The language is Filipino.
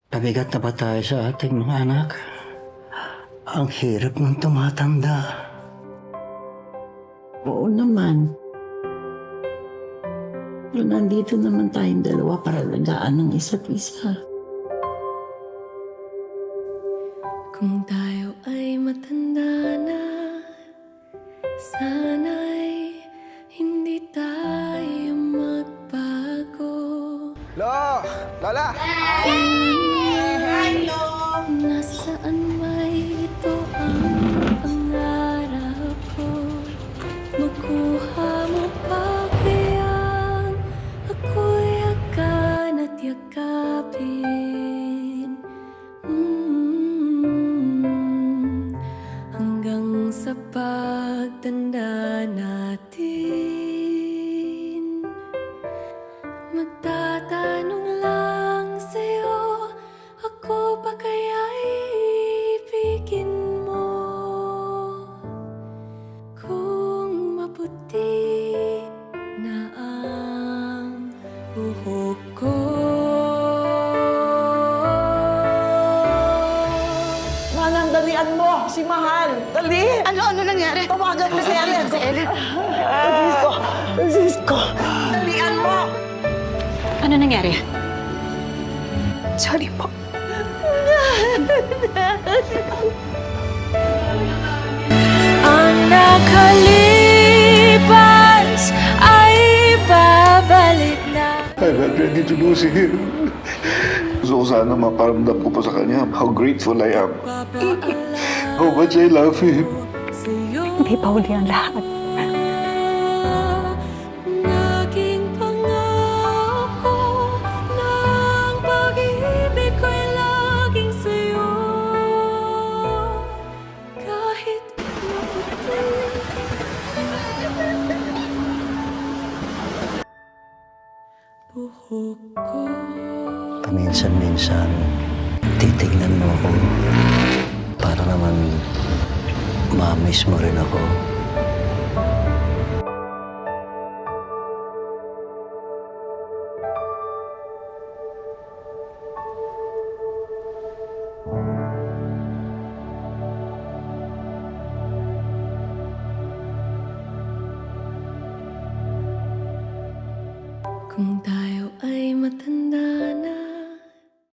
Pabigat na ba tayo sa ating mga anak? Ang hirap ng tumatanda. Oo naman. Pero nandito naman tayong dalawa para lagaan ng isa't isa. Kung tayo ay matanda na, sana'y hindi tayo magbago. Lo! Lola! Nasaan may ito ang pangarap ko? Makuha mo pa kayang ako'y akan at yakapin? Hanggang sa pagtanda natin, magtatanong lang sa'yo, ako ba kaya'y ibigin mo? Kung maputi na ang buhok ko. Manang, dalian mo! Si Mahal! Dali! Ano nangyari? Tawagan mo si Ellen! Si Ellen? Francisco! Francisco! Dalian mo! Ano nangyari? Sorry po. Ang nakalipas ay babalik na. I'm not ready to lose him. Gusto ko sana maparamdam ko pa sa kanya how grateful I am. How much I love him. Hindi pa huli ang lahat. Naging pangako ng pag-ibig ko'y laging sa'yo. Kahit maputi buhok ko. Paminsan-minsan, titignan mo ako para naman ma-miss mo rin ako. Kung